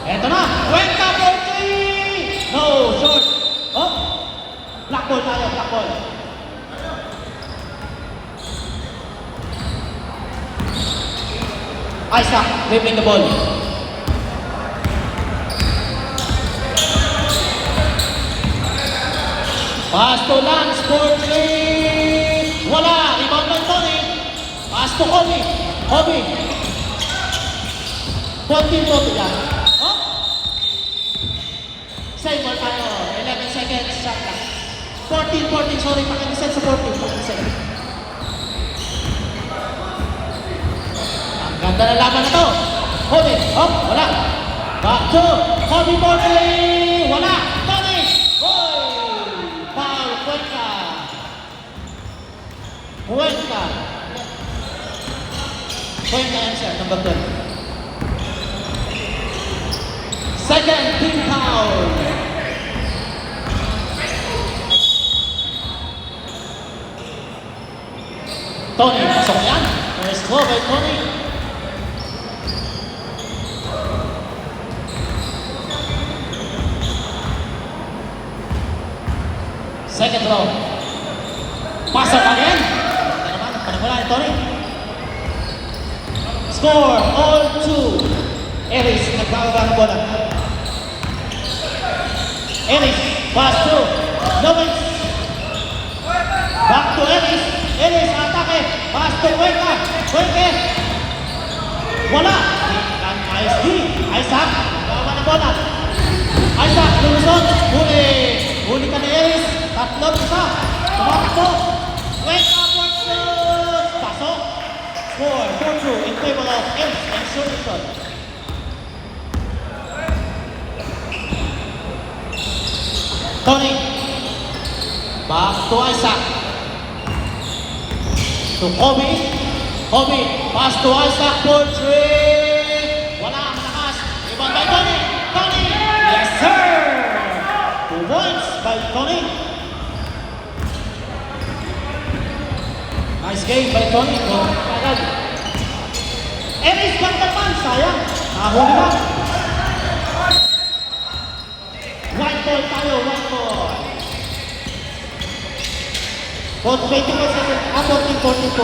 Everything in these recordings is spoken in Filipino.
Eto na, Cuenca for 3! No, short. Oh, black ball tayo, black ball. Isaac, dribbling the ball. Pass to Lance for 3! Wala, rebound by Tony. Pass to Kobe. Kobe. 14-14 yan. Oh? Same ball tayo. 11 seconds. Shot lang. 14-14. Sorry, pakinisend sa 14. Pakinisend. Ang ganda na laban na to. Kobe. Oh, wala. Back to Kobe for 3. Wala. Tony. Goal. Foul. Cuenca. Cuenca. Cuenca answer. Number 12. Second team foul. Tony, pasok yan. First throw by Tony. Second throw. Pasok again. Ito naman, panagwala ni Tony. Score, all 2. Eris, nagkakaba ng bola. Eris, pass to Lopez. Back to Eris. Eris, atake. Pass to Cuenca. Cuenca. Wala. ISD. Isaac, nagkakaba ng bola. Isaac, lumusot. Huli. Huli ka ni Eris. Tatlong isa. Tumakbo. Cuenca for shoot. Pasok. Score, 4-2 in favor of Eris and Solution. Tony, back to Isaac, to Kobe, Kobe, pass to Isaac for 3, wala, malakas, rebound by Tony, Tony, yes sir, 2 points by Tony, nice game by Tony, agad, Eris ganda man, sayang, nahuli ba? White ball tayo, white ball. 24 seconds, 14.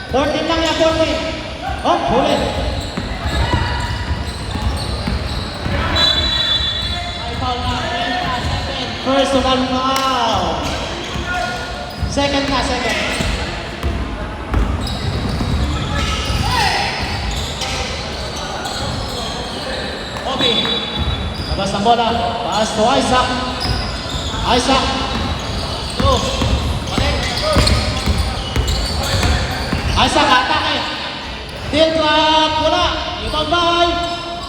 14 lang yan, 14. Oh, huli. Ay, foul na, second. First of all, foul. Second na, second. Kobe. Labas ng bola. Pass to Isaac. Isaac. Go. Balik. Isaac, atake. Deal trap. Wala. Rebound by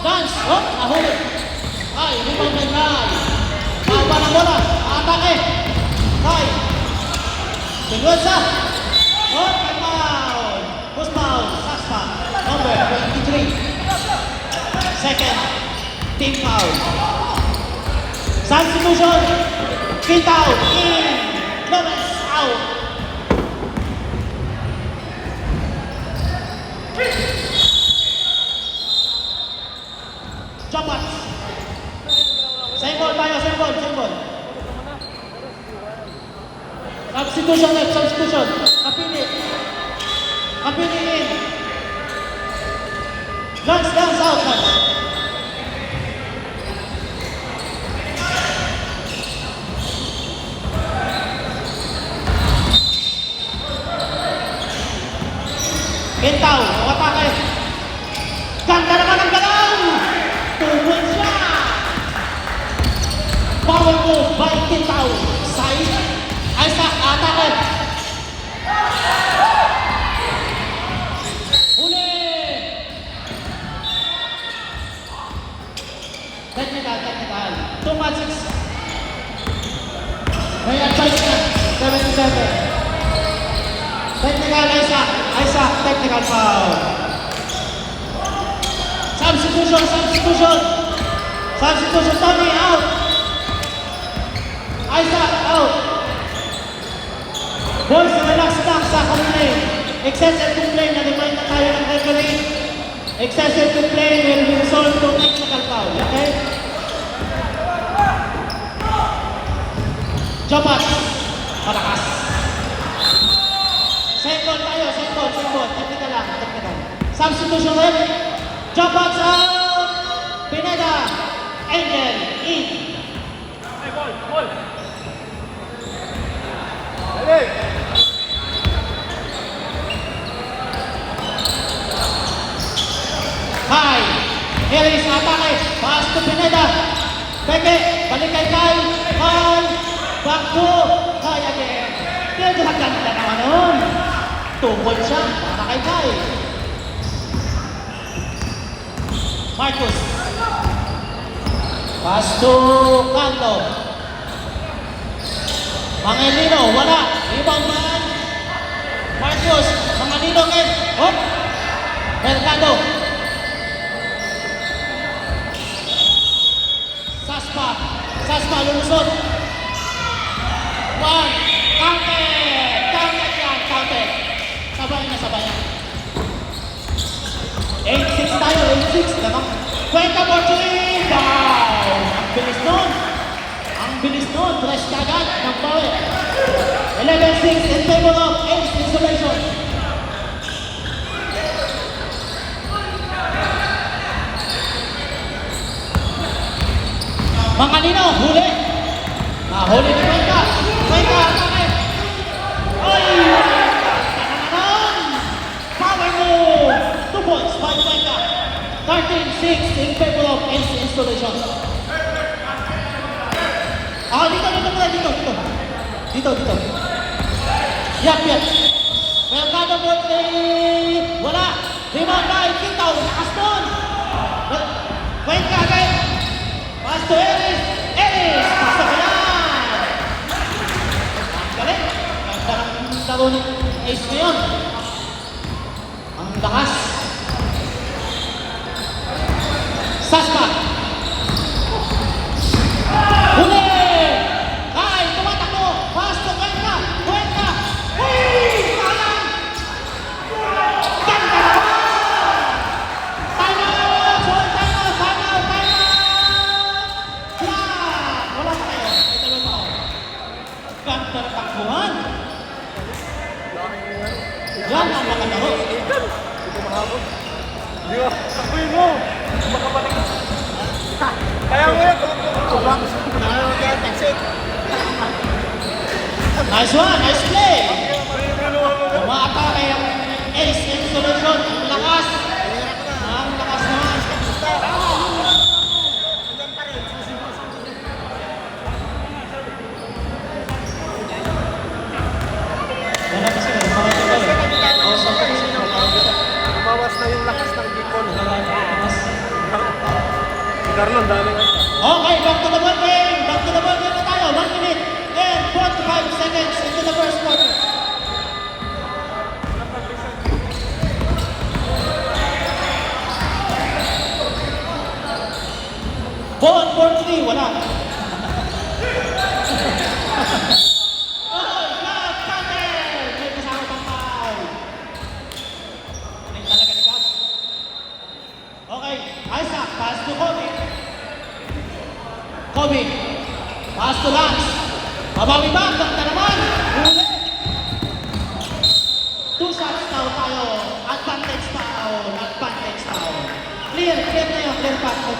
Lance. Oh, nahuli. Ay, rebound by Rai. Baba ng bola. Atake. Rai. Seguenza. Oh, foul. Who's foul? Saspa. Number 23. Second. Team foul. Substitution. Fit out. In. Lopez out. Jump up. Same ball tayo. Same ball. Same ball. Substitution left. Substitution. Kapini. Kapini in. Lance out. Lance. Kentao, atake. Ganda naman ang galaw. Tuwin siya. Power move by Kentao. Side. Isaac, atake. Huli. Technical. 2 matches. May advice na. 77. Technical, Isaac, technical foul. Substitution, Tony out. Isaac out. Boys, relax lang sa complaint. Excessive complaint, na-remind na tayo ng referee. Excessive play will be resolved to technical foul. Okay? Jobat. Malakas. Second tayo, second. Technical lang, technical. Substitution red. Jobat out. Pineda. Angel. In. Ball. Dali. Kai. Harris atake. Pass to Pineda. Peke. Balik kay Kai. Kai. Back to Kai again. Medyo ganda naman nun. Tungkol siya para kay Kai. Marcus. Pass to Canto. Mangalino, wala. Rebound man. Marcus. Mangalino again. Hop. Mercado. Saspa, lulusot. One. Counted. Sabay na. 8-6 tayo, 8-6. Cuenca for 3. Wow! Ang bilis nun. Fresh kagad. Nagbawi. 11-6 in favor of Ace Installation. Mangalino, huli. Huli ni Cuenca. Atake. Ay! Naman! Power move! 2 points by Cuenca. 13-6 in favor of Ace Installation. Dito. Yap. Mercado for 3. Wala. Rebound by Quintaw. Lakas nun. Cuenca again. Pass to Eris. Pasok na yan. Ang galing. Ganda ng laro ng Ace ngayon. Ang lakas. Saspa. Huli. Kai, tumatakbo. Pass to Cuenca. Uy! Sayang. Ganda naman. Time out. Wala pa kayo. Ito lang ako. Ganda ng takbuhan. Yan ang mga laro. Hindi ko mahabol. Hindi ko. Takuin mo. Makabalik. Kaya mo yan. Nice one, nice play. Umaatake ang Ace Installation. Ang lakas naman. Wala kasi, Umawas na yung lakas ng Bicol. Si Carlon, dami nga. Okay, back to the ball game. Na tayo. 1 minute and 45 seconds into the first quarter. Ball for 3, wala. Oh, God, counter! May kasama pang foul. Galing talaga ni Gab. Okay, Isaac, pass to Kobe. Pass to Lance. Babawi ba? Ganda naman. Huli. 2 shots now tayo. Advantage foul. Clear na yun. Clear pass na.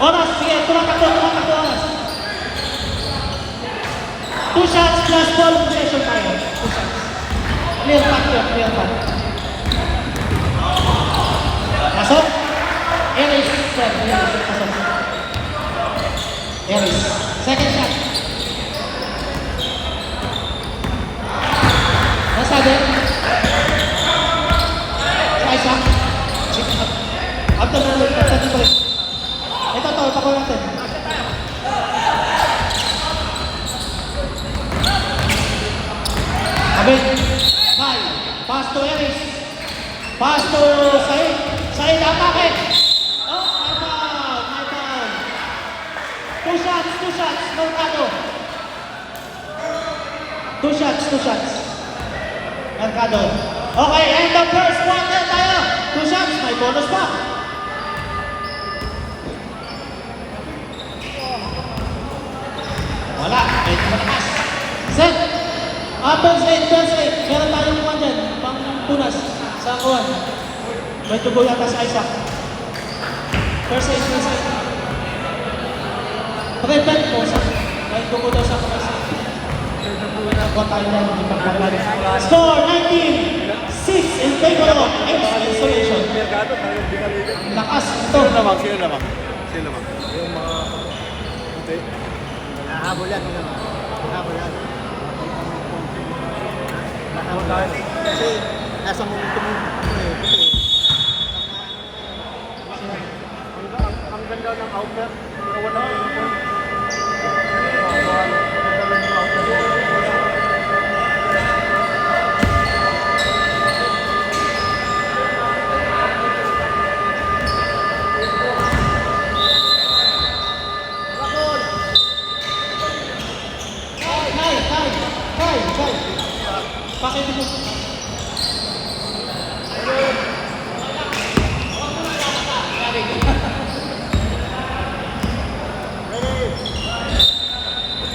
Oras, sige. Tumatakbo oras. 2 shots plus ball possession tayo. 2 shots. Clear pass. Pasok. Eris. Pasok. Eris. Second shot. Nasabi. Si Isaac. After dito rin. Ito, ito natin. Abit. Kai. Pass to Eris. Pass to Said atake. Oh, my foul. 2 shots. Mercado. Two shots, two shots. Mercado. Okay, end of first quarter tayo. Two shots, may bonus pa. Wala, medyo malakas. Set. First aid, first aid. Meron tayong kuwan dyan, pang punas sa kuwan. May tubo yata sa Isaac. First aid, first aid. Prevent po sa, may tubo daw sa first aid. Kuwan tayo lang, hindi pa kuwan. Score 19-6 in favor of Ace Installation. Mercado, talagang binaligan. Lakas ito. Sino naman? Sino naman? Sino naman? Yung mga... Hindi. Nahabulan mo naman. Nahabulan. Dahil... Kasi nasa momentum mo eh. Kasi Ang ganda ng outlet. Pero wala yung point. Ang ganda rin yung outlet. Kay. Pakita mo.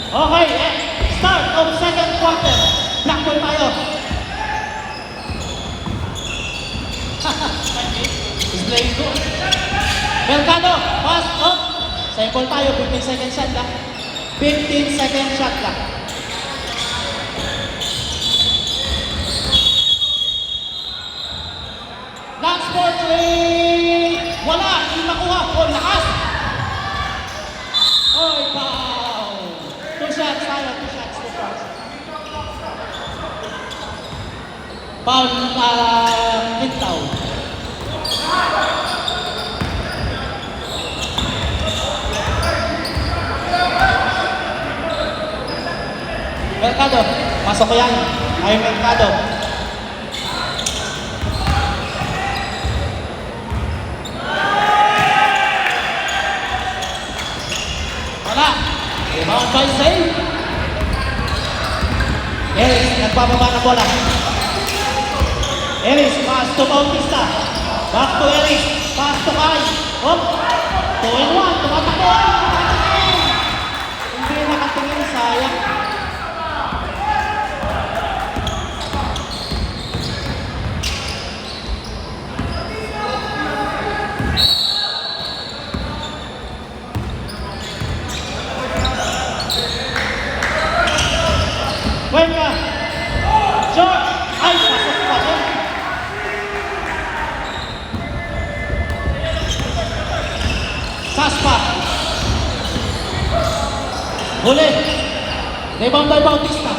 Okay, start of second quarter. Black ball tayo. Is playing good. Mercado, pass up. Same ball tayo, 15 second shot lang. 15 second shot lang. Last ball three. Wala, hindi makuha. Oh, lakas. Oy, foul. Two shots tayo, two shots. Foul Lintaw. Mercado, pasok ko yan. Ay, Mercado. Wala. Rebound by save. Ellis, nagpapaba ng bola. Ellis, pass to Bautista. Back to Ellis. Pass to Kai. Hop. 2-1. Tumatakbo. Hindi nakatingin. Sayang. Cuenca. Short. Ay, pasok pa din. Saspa. Huli. Rebound by Bautista.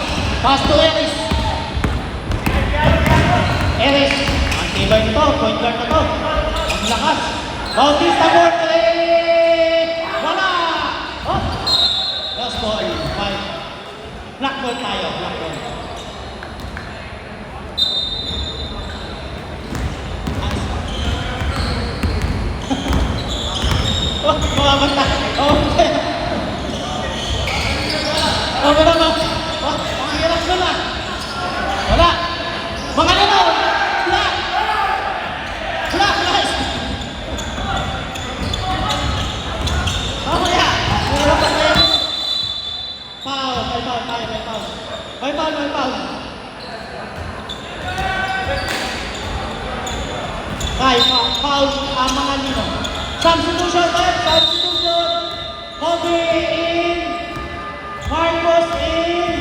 Pass to Ellis. Ellis. Ang tibay nito. Point guard na to. Ang lakas. Bautista for three. Wala. Oh. Last ball. 5. Black ball tayo. Black ball. Oh, mamamata. Oh, okay. Oh, meron ba? Oh, mga hirap doon ah. Wala. Mga lino. Black. Black, nice. Mamaya. Meron pa tayo. Foul. May foul tayo. May foul. May foul. May foul. Kaya, foul ang mga lino. Substitution tayo. Substitution. Kobe in. Marcos in.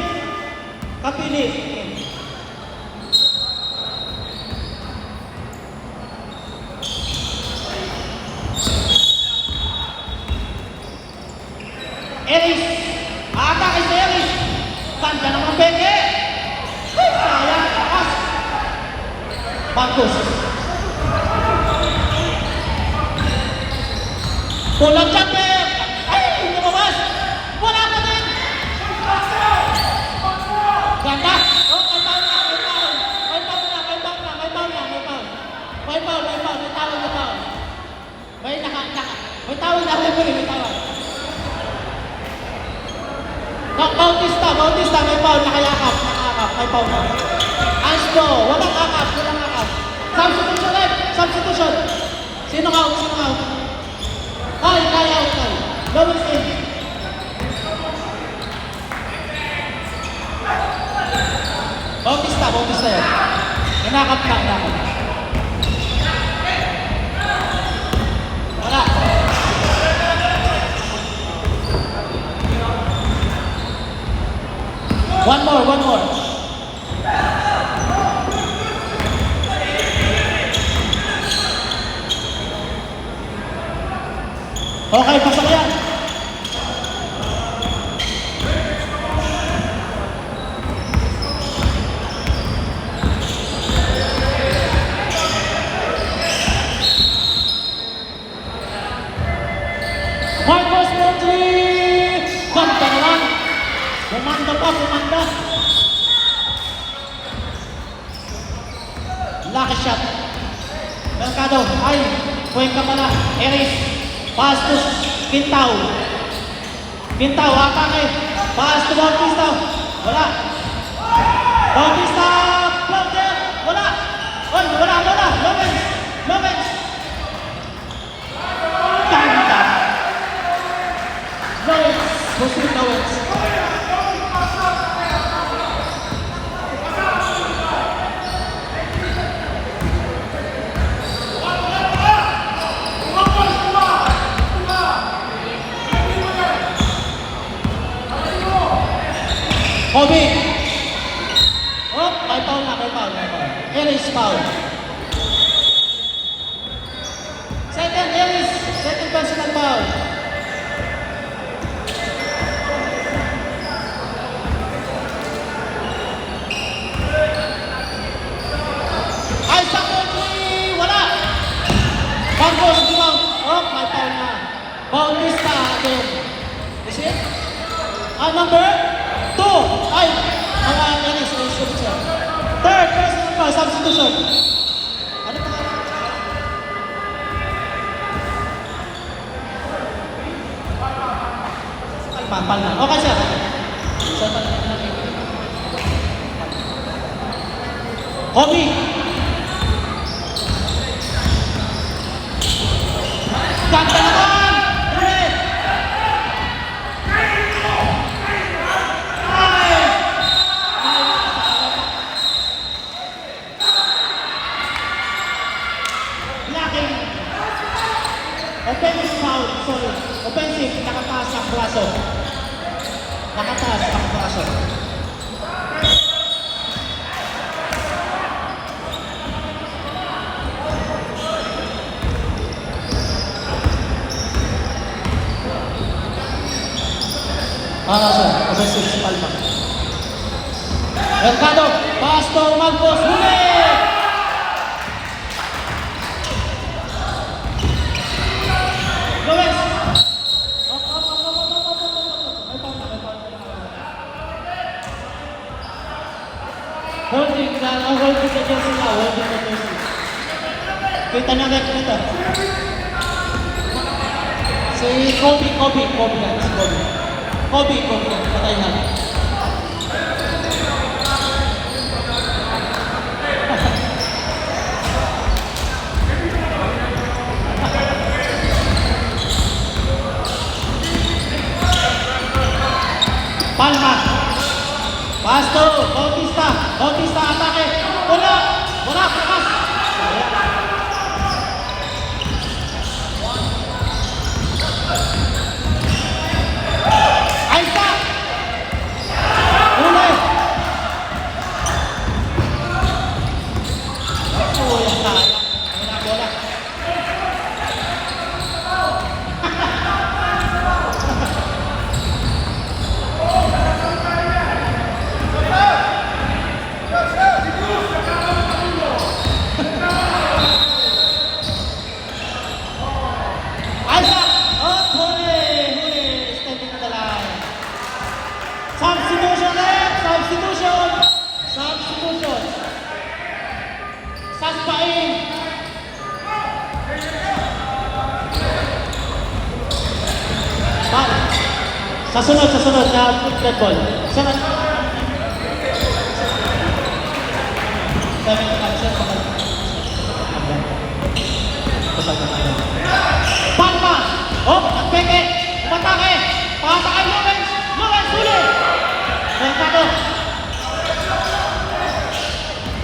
Kapili in. Ellis. Atake si Ellis. Ganda naman peke. Ay, sayang. Takas. Marcos. Pulang jumper. Ay, lumabas. Wala pa din. Ganda. Oh, may foul na. May foul. May foul na. May foul na. May foul na. May foul. May foul. May foul. May tawag na foul. May may tawag na. May tawag. Bautista. Bautista. May foul. Nakayakap. may foul na. Ice po, walang akap, walang akap. Substitution ulit, substitution. Sino out, sino out? Ay, out, Kai. Lowest in. Bautista yun. Inakap lang, inakap. Wala. One more. Okay, pasok yan. Marcos Monti! Ganda naman! Kumanda. Lucky shot. Mercado, ay, Cuenca pala. Eris, pass to Quintao. Quintao, atake. Pass to Bautista. Wala. Bautista, floater. Wala. Oy, wala. Lomens. Ganda. Lowens. Kobe. Oh, may foul na. Ellis foul. Second personal foul. Isaac Monti, wala. Marcos, rebound. Oh, may foul na. Bautista again. Is it? Number 2. Ay, mga Ellis, third personal foul, substitution. Ano pa? Pal na. Okay, sir. Kobe. Ganda naman! Ulit! Blocking. Offensive foul. Sorry. Offensive. Nakataas ang braso. Sir. Offensive si Palma. Mercado. Pasto Marcos. Huli! Lowens. Holding na jersey na. Kita na rin nito. Si Kobe yan. Kobe, patay na. Palma. Pasto, Bautista atake. Wala, pakas. Isaac. Ulay. Yan na. Bola. Substitution. Saspain. Sa sunod na red ball.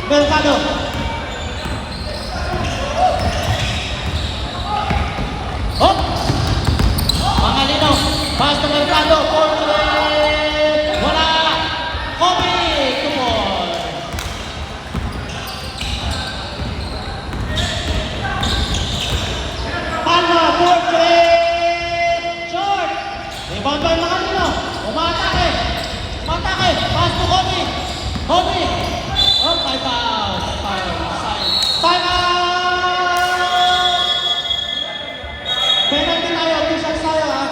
Mercado. Hop! Pangalino. Pass to Mercado. Portrait. Wala. Kobe. Tumor. Palma. Portrait. Short. Rebound by Pangalino. Umatake. Umatake. Pass to Kobe. Kobe. Oh, time out. Time out. Penalty tayo. 2 shots tayo, ha?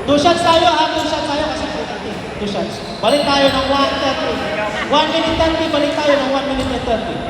Two shots tayo, ha? 2 shots tayo kasi penalty. 2 shots. Balik tayo ng 1:30. 1 minute 30. Balik tayo ng 1 minute and 30.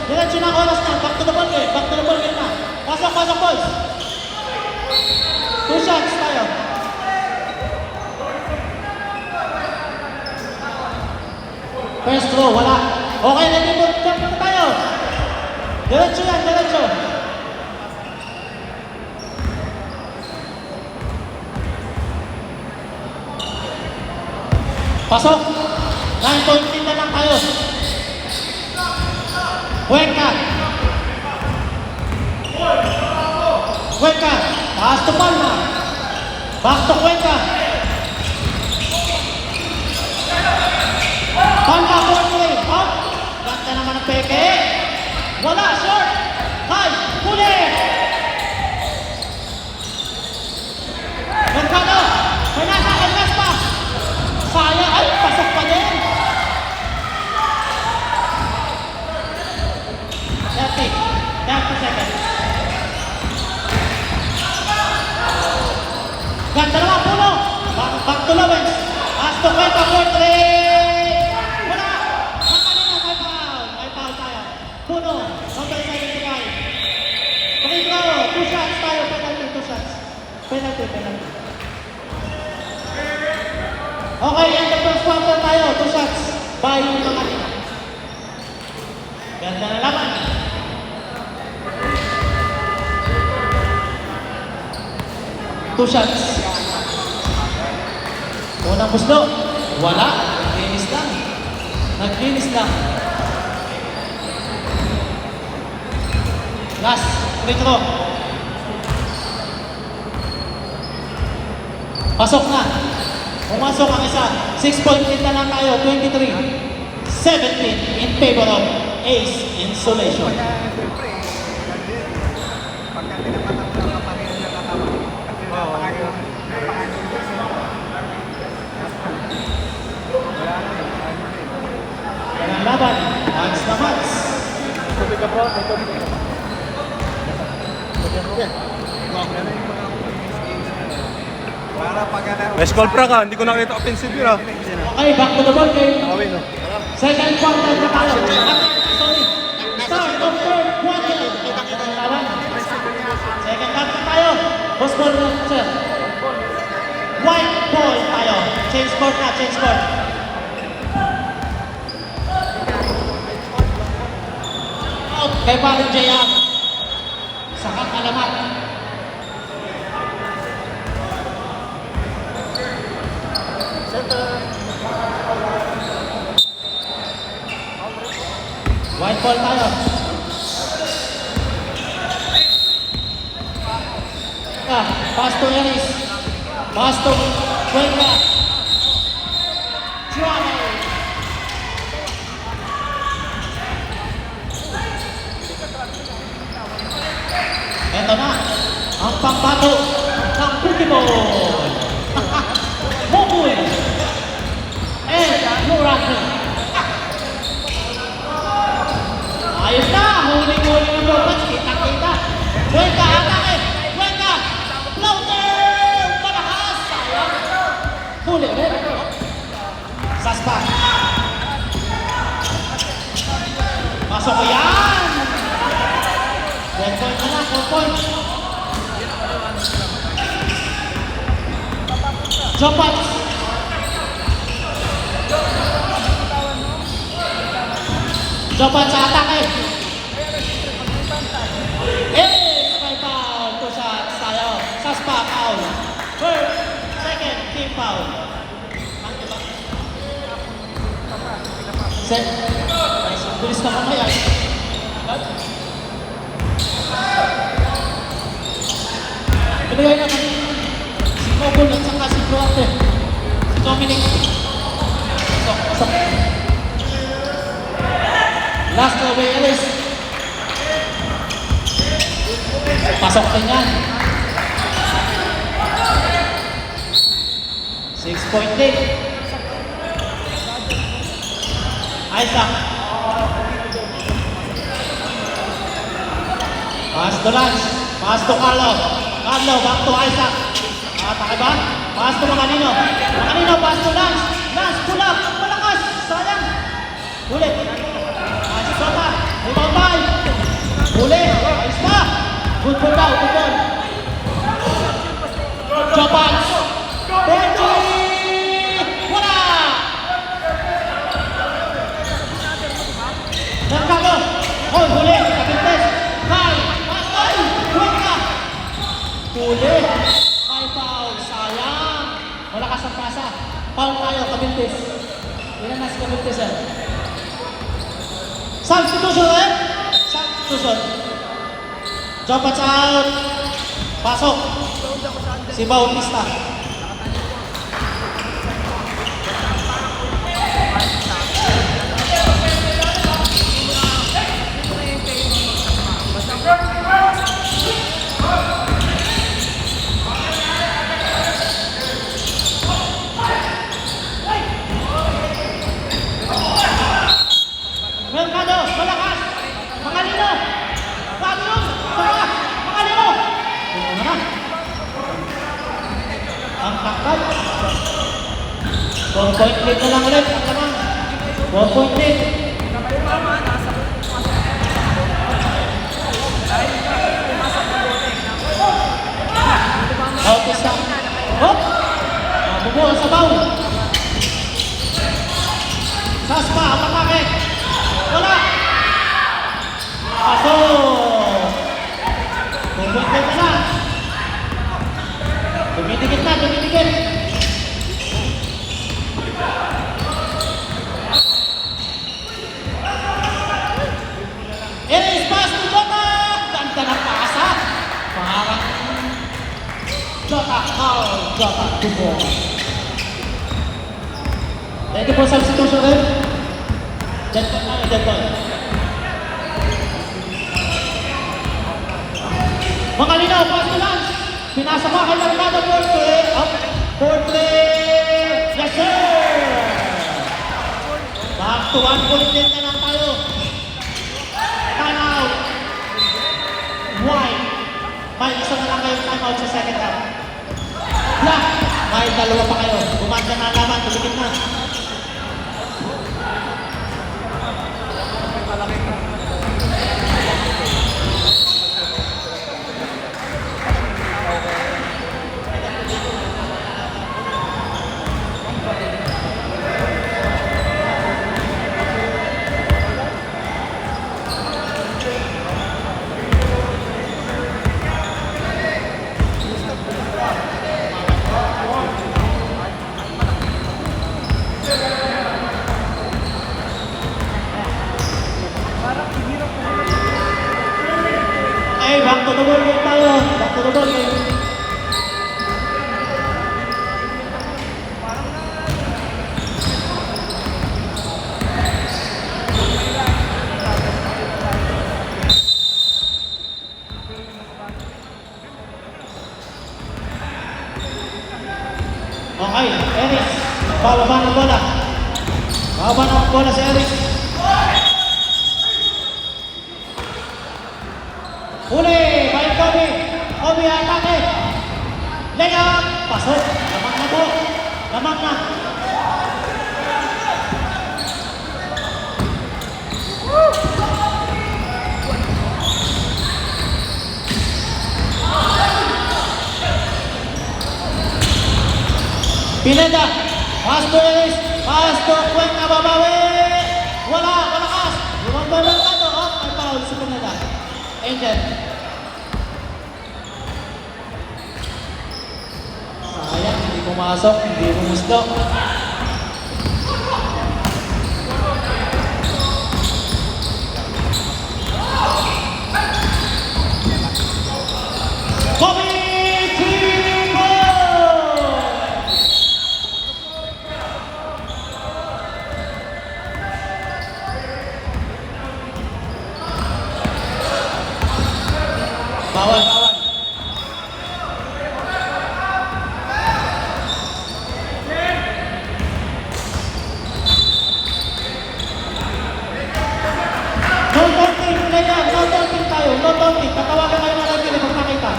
Diretso na oras na. Back to the ball game. Back to the ball game na. Pasok, pasok, boys. 2 shots tayo. First throw, wala. Okay, nag-input. Jump na tayo. Diretso yan, diretso. Pasok. 9.10 na lang tayo. Cuenca. Cuenca. Taas to Palma. Back to Cuenca. Palma, Portrait. Up. Ganda naman ang peke. Wala. Short. High. Huli. Mercado. May nasa kalmas pa. Sayang. Ay, pasok pa din. 30 seconds. Ganda naman, Puno. Back to Lawrence. Pass to Cuenca, Portrait. Wala. Nakalina, may foul. May foul tayo. Puno. Number 75. Free throw. 2 shots tayo. Penalty, 2 shots. Penalty. Okay, end of first quarter tayo. 2 shots. By Nakalina. Ganda na laman. Two shots. Unang buslo. Wala. Naglinis lang. Last. Free throw. Pasok na. Pumasok ang isa. 6 point lead na lang tayo. 23-17 in favor of Ace Insulation. Ang laban, Hans na Hans. May skull pra ka, hindi ko nakita offensive yun ah. Okay, back to the ball game. Second quarter na tayo. Start of third quarter. Ang laban. Second half na tayo. Boss ball na, sir. White ball tayo. Change court na, change court. Out kay Paring J.A. Sakang alamat. White ball tayo. Pass to Ennis. Pass to Cuenca. Travel. Ito bato ng Pokemon. Momoy. And Murano. Ayos na. Huli-huli ng Lopez. Kita-kita. Cuenca, atake. Cuenca. Floater. Malakas. Sayang. Huli ulit. Saspa. Pasok ko yan. 1 point na lang. 1 point. Jopats. Jopats sa atake. May foul. 2 shots tayo. Saspa, foul. First, second, team foul. Set. Nice. Bilis na kami yan. Binigay na kami. Si Kogol at saka si Duarte. Si Dominic. Pasok. Last over, Ellis. Pasok din yan. 6-point lead. Isaac. Pass to Lance. Pass to Carlo. Carlo, back to Isaac. Atake ba? Pass to Macanino. Macanino, pass to Lance. Lance, pull up. Malakas. Sayang. Ulit. Pass Sopa. Rebound ball. Ulit. Ayos pa. Good ball daw. Good ball. Jopats. Benji. Wala. Mercado. Oh, huli. Kapintes. Kai. Pasay. Cuenca. Huli. May foul. Sayang. Malakas ang pasa. Foul tayo. Kapintes. Ilan na si Kapintes yan? Substitution eh? Substitution. Jopats out. Pasok. Si Bautista. Mercado, malakas. Macanino. Macanino. Macanino. Tingnan na. Ang takad. 1 point lead na lang ulit. Ang lamang. 1 point lead. Bautista. Hop. Bumuha sa baw. Saspa, ang atake. Wala. Pasok. Bumbuntay ka na. Dumidikit na, dumidikit. Iris, pass to Jota. Ganda ng pasa. Parang Jota, foul. Jota, tubo. Ready for substitution rin? Dead ball na, dead ball. Macanino, pass to Lance. Pinasa pa kay Mercado, fourth play. Up, fourth play. Yes, sir! Back to 1 point din na lang tayo. Time out. White. May isa na lang kayong time out sa second half. Black. May dalawa pa kayo. Bumanda na laban, tulikit na. Okay, Eris. Bababa ng bola. Bababa ng bola si Eris. Huli! By Kobe. Kobe atake. Layup! Pasok. Lamang na po. Lamang na. Pineda. Pass to Eris. Pass to Cuenca. Babawi. Wala. Malakas. Lumang bola ka to. Oh, may foul si Pineda. Angel. Sayang, hindi pumasok, hindi bumusdo. Kobe Triple! Bawal, bawal. No taunting, player. No taunting tayo. No taunting. Tatawagan kayo ng referee pag nakita.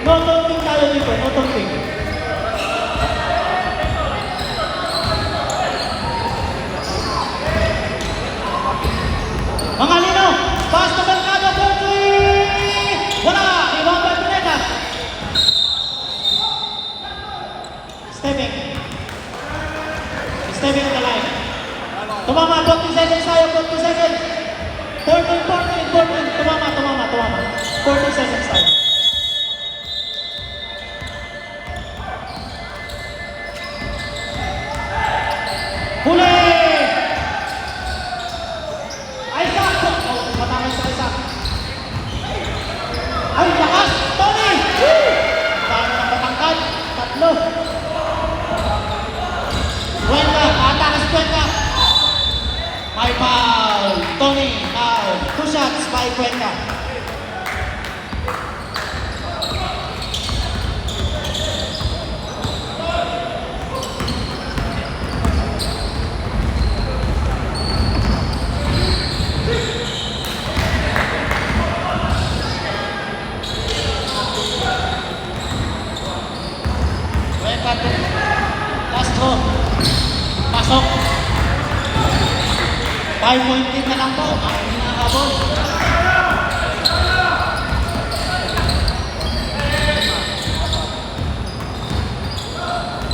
No taunting tayo dito. No taunting. Mga lino. Pass to Mercado. Wala! Rebound by Pineda. Stepping. Stepping on the line. Tumama, 40 seconds tayo, 40 seconds. 14. Tumama. 40 seconds tayo. Huli! Isaac! Oh, matangay sa Isaac. Ay, lakas! Tony! Paano na patangkad? Tatlo. Cuenca, atakas Cuenca. May foul. Tony, foul. 2 shots by Cuenca. Cuenca, last throw. Pasok. 5-point lead na lang po. Ang nakakabol.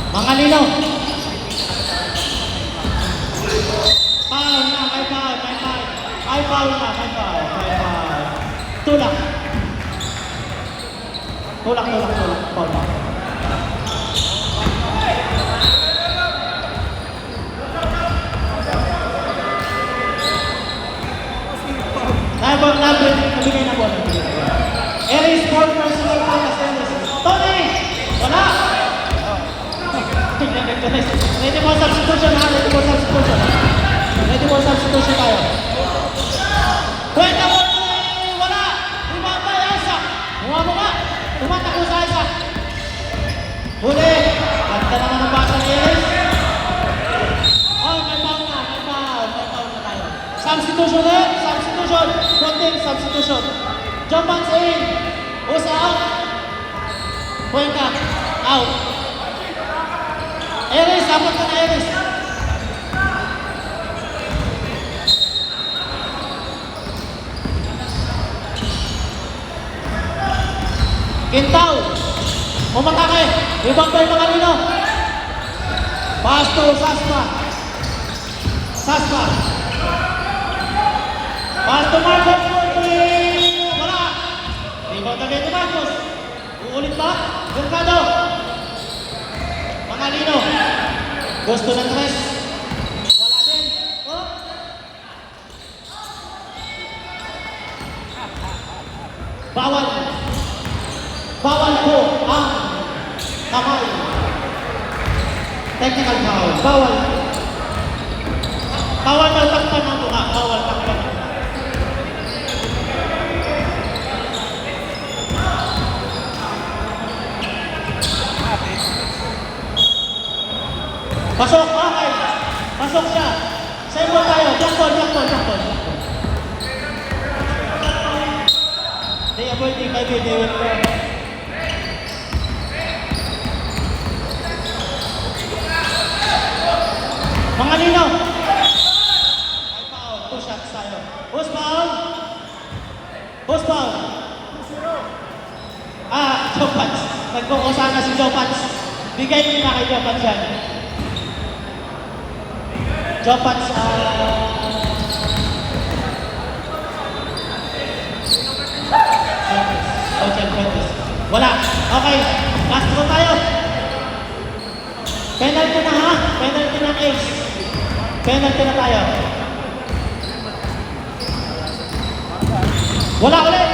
Mga lino. Foul na. May foul. May foul na. Tulak. Foul na. Nabigay na bola. Eris, 4 personal foul na si Eris. Tony! Wala! Ready mo substitution ha? Ready mo substitution tayo. Cuenca mo! Wala! Rebound by Isaac. Bumabuka! Tumatakbo sa Isaac. Huli! Ganda naman ang basa ni Eris. Oh, may foul na tayo. Substitution eh! Substitution. Jump hands in. Usa out. Cuenca. Out. Eris, dapat ka na Eris. Quintao. Umatake. Rebound by Mangalino. Pass to Saspa. Pass to Marcos. Wala. Rebound again ni Marcos. Uulit ba? Mercado. Mangalino. Gusto ng tres. Wala din. Oh. Bawal po ang kamay. Technical foul. Bawal daw takpan ng mukha. Pasok, okay. Pasok siya. Sa ball tayo. Black ball. They avoid the maybe they will go. Mga lino. Ay foul. 2 shots tayo. Who's foul? Joe Pats. Nagkukusa na si Joe Pats. Bigay niyo na kay Joe Pats yan. Joe Pats, wala. Okay. Last go tayo. Penalty na ha? Penalty ng Ace. Penalty na tayo. Wala ulit.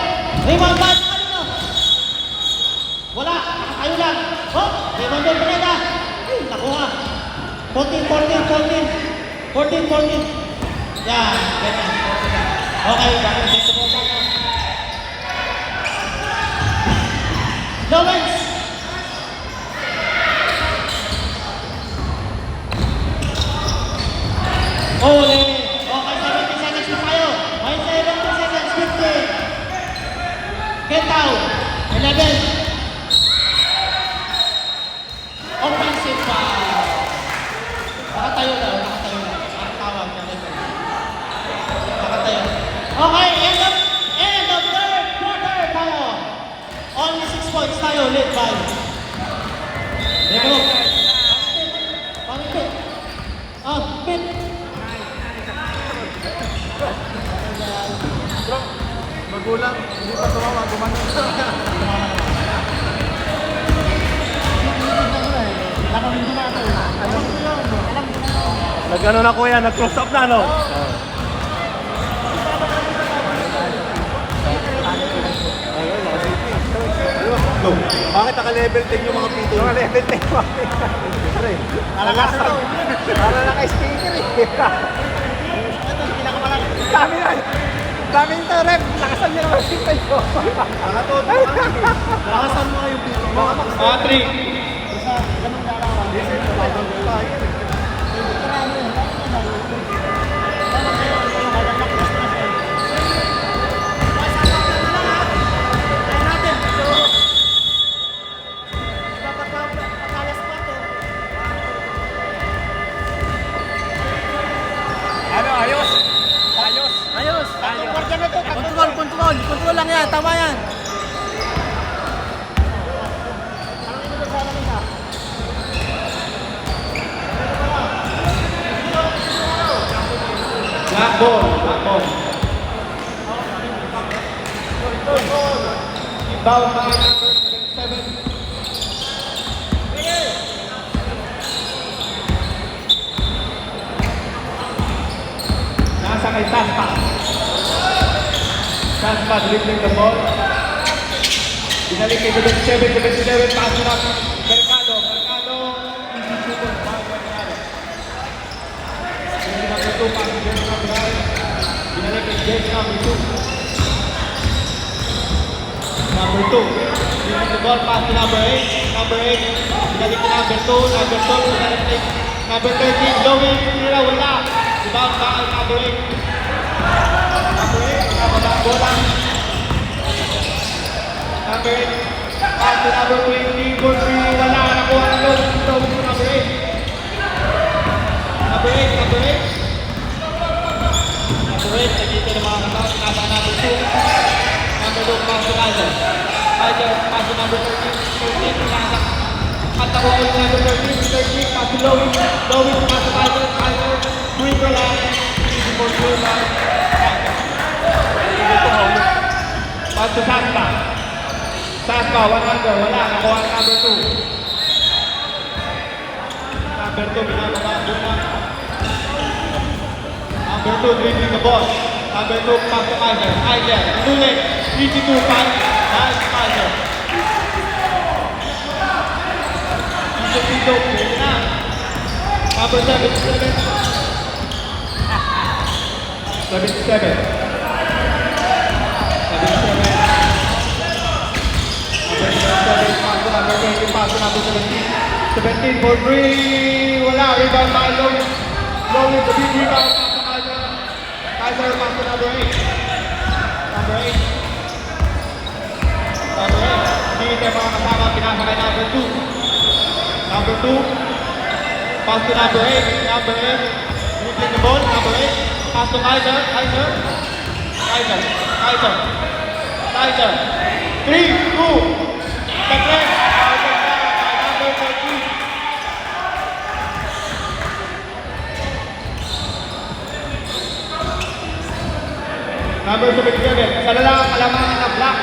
Rebound ba? Ano? Wala. Nakatayo lang. Oh, rebound doon Pineda. Ay, nakuha. 14. Yan. Ganyan. Okay. Bakit dito po tayo? Lawrence! Ole! Okay, 70 seconds na tayo. May 70 seconds, 15. Ketaw, 11. Offensive foul. Nakatayo na. Nakatawag na level. Nakatayo. Okay, end of third quarter tayo. Only 6 points tayo, led by. Lego. Pangit. Pit. Bro, magulang. Hindi pa tumawa. Gumano. Nag-ano na kuya, nag-close up na, no? Bakit naka-level 10 yung mga pito? Naka-level 10 yung mga pito. Para naka-skater eh. Dami nito rep. Lakasan niya naman si Tayo. Lakasan mo nga yung pito mo. 3. Control lang yan, tama yan. Black ball. Inbound by number 7. Nasa kay Taspa. Taspa dribbling the ball. Binalik kay 77, pass na Mercado, easy super, Mercado. Number 2, pass to James number 9. Binalik kay James number 2. Number 2, dribbling the ball, pass to number 8. Number 8, binalik kay number 2, binalik kay number 13, Louie, tira, wala. Rebound ba ang number 8. Number 8, nababa bola. Number 8, pass to number 20, ball 3, wala. Nakuha na doon. Number 8. Number 8. Number 8, nagkita ng mga kasama. Nasa number 2. Number 2, pass to Kaiser. Kaiser, pass to number 13. Nasa katawa ko yung number 13, pass to Louie. Louie, pass to Kaiser. Kaiser, free for line. Easy for free line. Pass to Saspa. Saspa, 100, wala. Nakuha ang number 2. Number 2, binababa muna. Number 2, dribbling the ball. Number 2, pass to Kaiser. Kaiser, ulit. 3-2, pass. Nice, Kaiser. Pito, pwede na. Number 77. 77. Number 20, pass to number 17. 17 for 3. Wala. Rebound by Lowy. Lowy the big rebound. Kaiser pass to number 8. Number 8. Number 8. Hindi ito yung mga kasama. Pinasa kay number 2. Number 2. Pass to number 8. Number 8. Dribbling the ball. Number 8. Pass to Kaiser. Kaiser. Kaiser. Kaiser. Kaiser. 3, 2. The press. Number 13. Number 77. Isa na lang ang kalamangan ng black.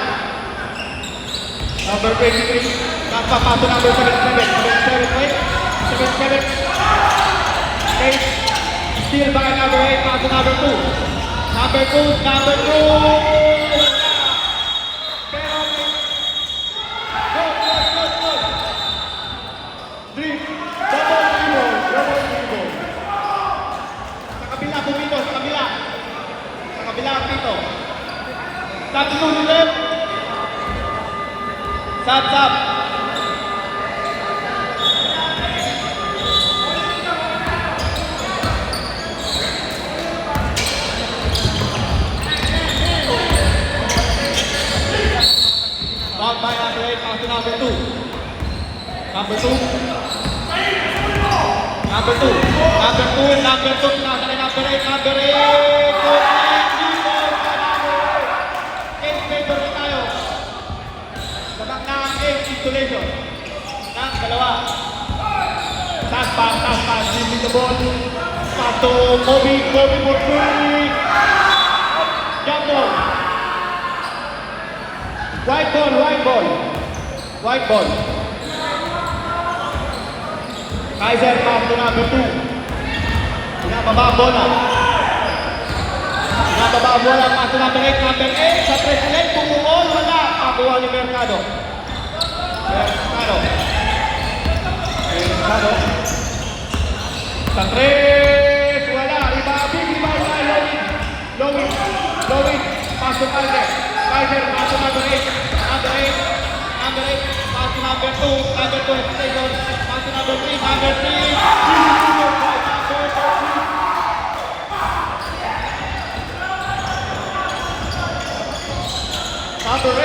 Number 23. Nagpapaso number 77. 77, wait. 77. Okay. Still by number 8. Paso number 2. Number 2. Number 2. Pero okay. Good. Three. Double dribble. Double dribble. Sa kabila, bumito. Sa kabila. Sa kabila ang dito. Stop to the left. Stop. Stop by number 8, pass to number 2. Number 2. Number 2. Number 2. Number 2. Pinasa kay number 8. Number 8. Eight favor na tayo. Sabak na ang 8 installation. Ng dalawa. Taas pa. Dribbling the ball. Pass to Kobe for 3. Jump ball. White ball. Kaiser pass to number 2. Pinababa ang bola. Pass to number 8. Number 8 sa president. Pumuol. Wala. Pakuha ni Mercado. Sa 3. Wala. Big rebound by Lowy. Pass to Kaiser. Pass to number 8. Number 8. Pass to number 2. Number 2 hesitation. Pass to number 3. Number 3. Number 8.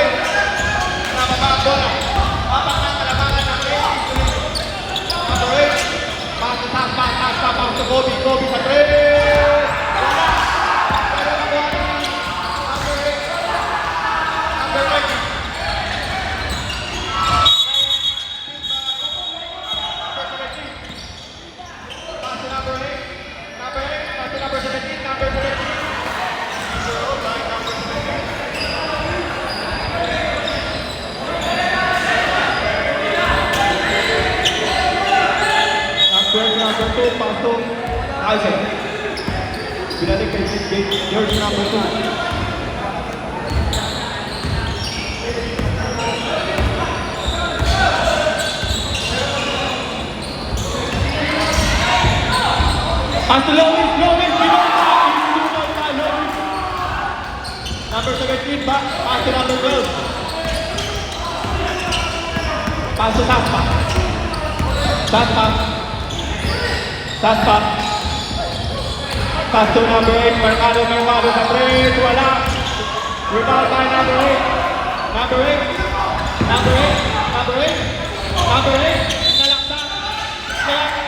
Nababa ang bola. Apat na kalamangan ng 8. Number 8. Pass to taas to Kobe sa 3. Wala. Pero nakuha ni number 8. Number 8. Pass to number 8. Pass to number 17. Number 17. Number 2, pass to Kaiser. Binalik kay jersey number 2. Pass to Lowy. Number 17, pass to number 12. Pass to Taspa. Pass to number 8, Mercado sa 3, wala. Rebound by number 8. Number 8. Nalaksan.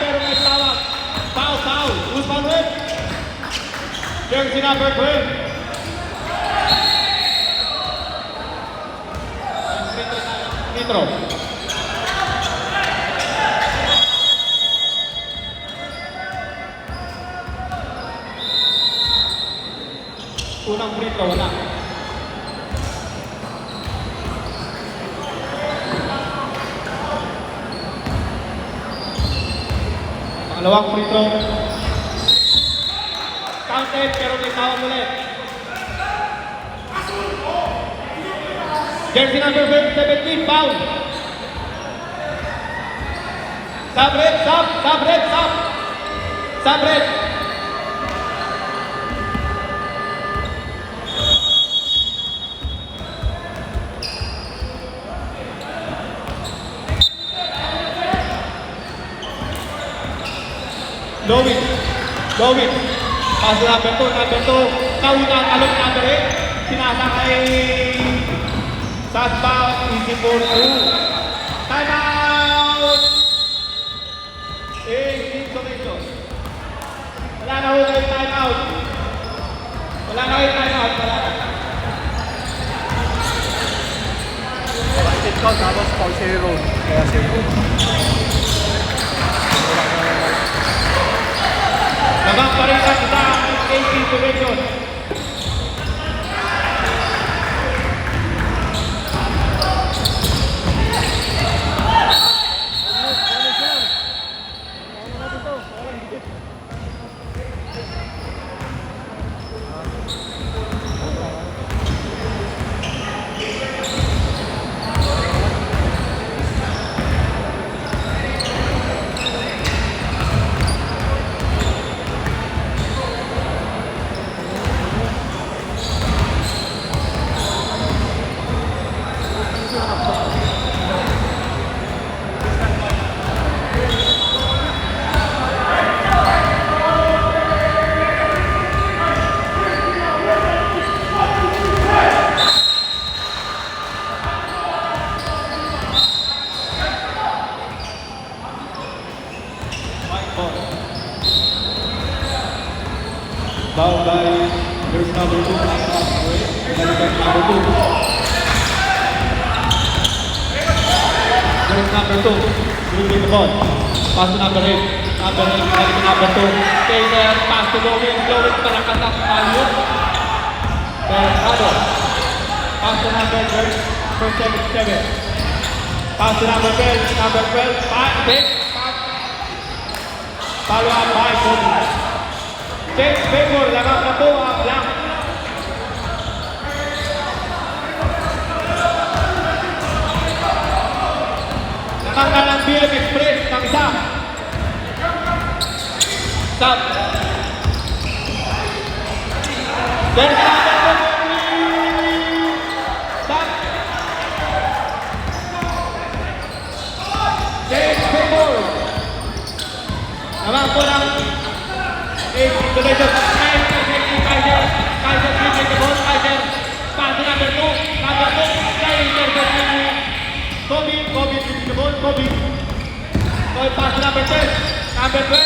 Pero may tawag. Foul. Who's foul with? Jersey number 12. Nitro. Unang free throw, wala. Pangalawang free throw. Counted, pero may tawag ulit. Jersey number 17, foul. Sabret. Lovin. Lovin. Pass to number 2. Number 2. Nauna ang alok number 8. Sinasakay Saspa. Easy for 2. Time out! Information. Wala na ho kayo time out. Wala na kayo time out. Wala na. Ikaw, tapos pag zero. Kaya zero. Labang pa rin ang isang 8 information. Foul by there's number 2. Number 2. There's number 2. Moving the ball. Pass to number 8. Number 8. Balik to number 2. Taylor. Pass to Lovin. Lovin para katak. Ayun. Bernardo. Pass to number 7. Pass to number 12. Number 12. Pass. Follow up by Kobe. James Bengor, labang na po ang lang. Nakangga ng BM Express ng isa. Stop. There's number 3. Stop. James Bengor. Labang po ng Donation. Kaiser. Kaiser dribbling the ball. Kaiser. Pass to number 2. Number 2. Kaiser. Kobe. Kobe dribbling the ball. Kobe. Kobe pass to number 10. Number 12.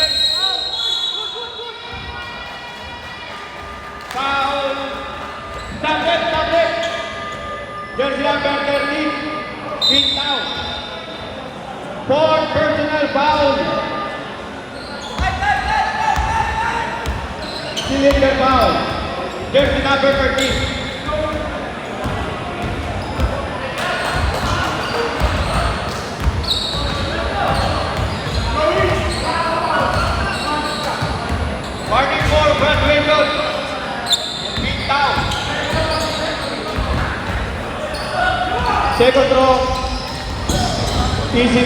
Foul. Stop it. Jersey number 13. Big foul. 4 personal foul. Cylinder foul. Jersey number 13. Warning for graduation. Big foul. Second row. Easy.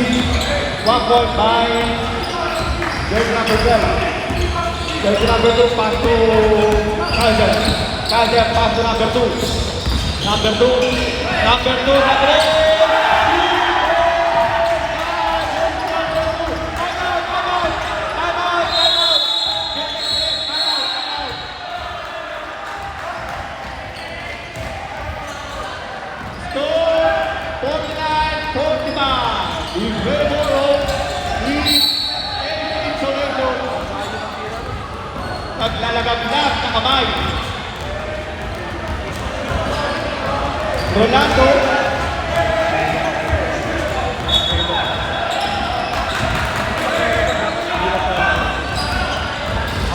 1 point by jersey number 12. Jersey number 2 pass to Kaiser. Kaiser pass to number 2. Number 2. Number 2. Number 8. Naglalagaglag na kamay. Rolando.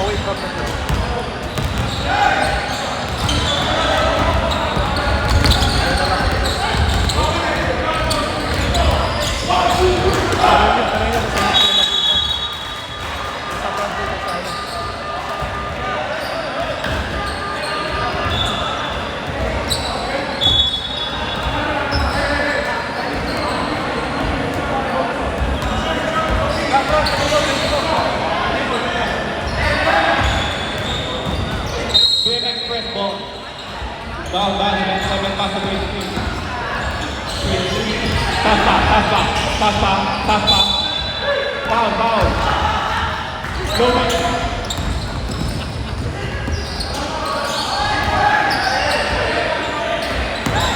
Away from the goal. Ball back and 7 pass to 23. Pass. Foul. Logan.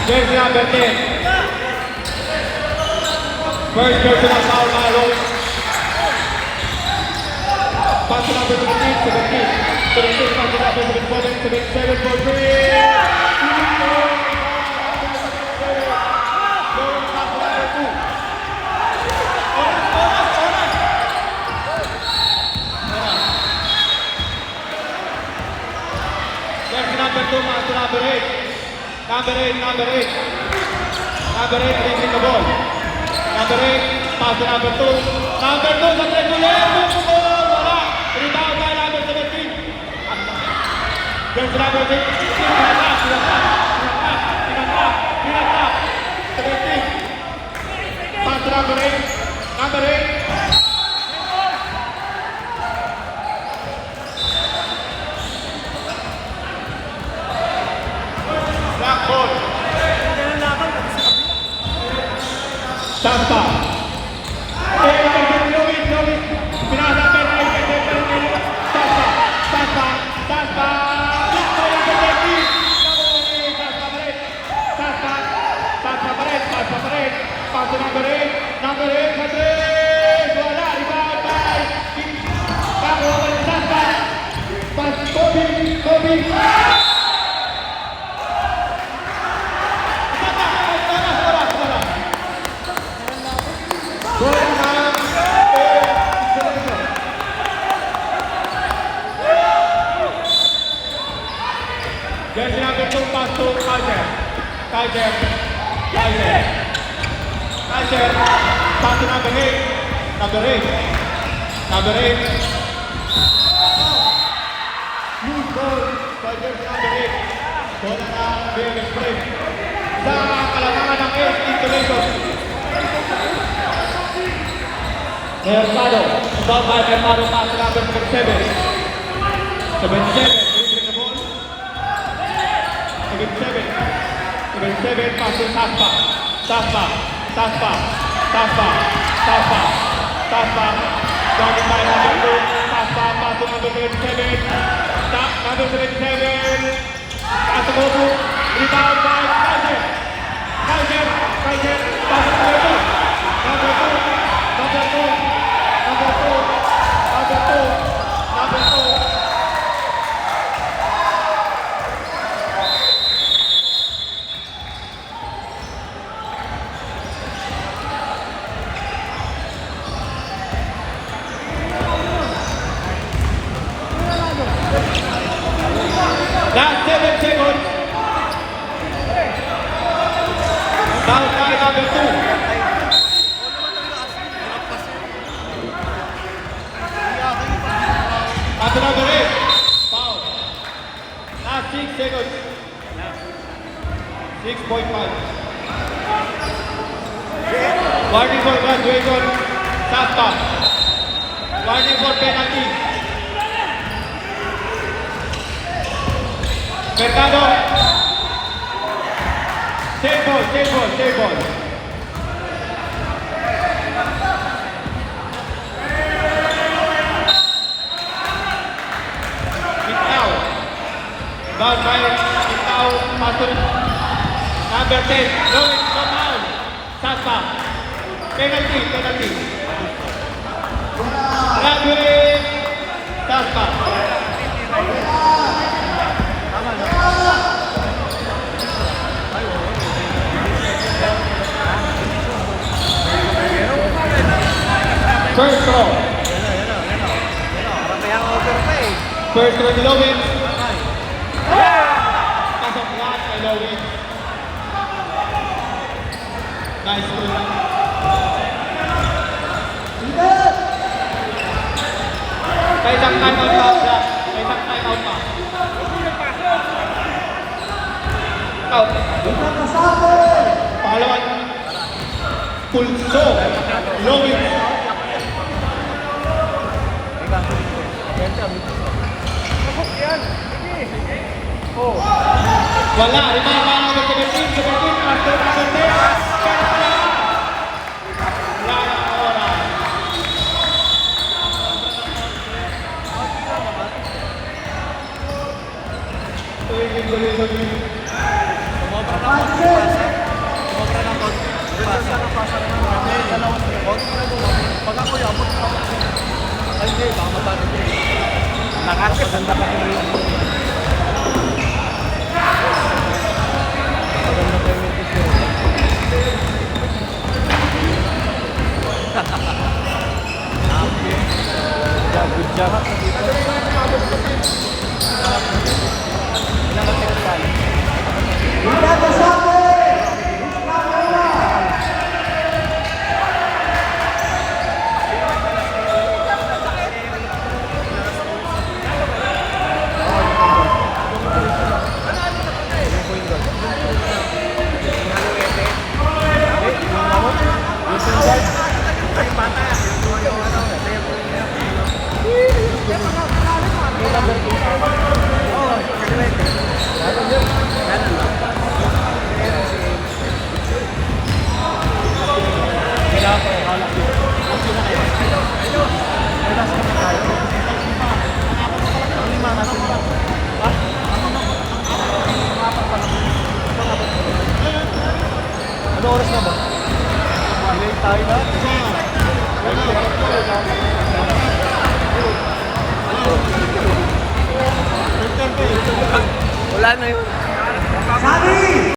Jersey number 10. First personal foul by Logan. Pass to number 17, 17, pass to number 77 for three. Number 2, pass to number 8. Number 8, releasing the ball. Number 8, pass to number 2. Number 2, sa tres ulit. Wala. Rebound by number 17. There's number 6. Pinatap. 17. Pass to number 8. Number 8. Black ball. Tampa. Lovin. Pinasa pero Tampa. Black ball number 13. Tampa pa rin. Pass to number 8. Number 8 sa tres. Wala. Rebound by Tampa. Pass Kobe. Jersey number 2, pass to Kaiser. Pass to number 8. Loose ball for jersey number 8. Bola na being explained. Sa kalamangan ng 8 installation. Mercado. Ball by Mercado, pass to number 77. 77, the ball. 77, pass to Taspa. Guarded by number 2. Taspa, pass to number 77. Number 77. Pass to Bobu. Rebound by Kaiser. Pass to number 2. Last 7 seconds. Foul by number 2. After number 8. Foul. Last 6 seconds. 6.5. Warning for graduation. Sasta. Warning for penalty. Mercado. Save ball. Itao. Ball by Itao. Pass to number 10. No foul. Sasa. Penalty. Graduate. Sasa. First throw. First throw ni Lovin. Pasok lahat kay Lovin. Nice throw. May isang timeout pa. Out. Pangalawa. Pulso. Lovin. Wala, rebound by number 17, pass to number 10. Wala na oras. Congratulations, Will. Pag ako yabot ako. Ay, hindi. Baka matanong ko. Maganda pa rin rin. Maganda pa rin rin. Good job. Ano oras na ba? Delay tayo na. Wala na yun.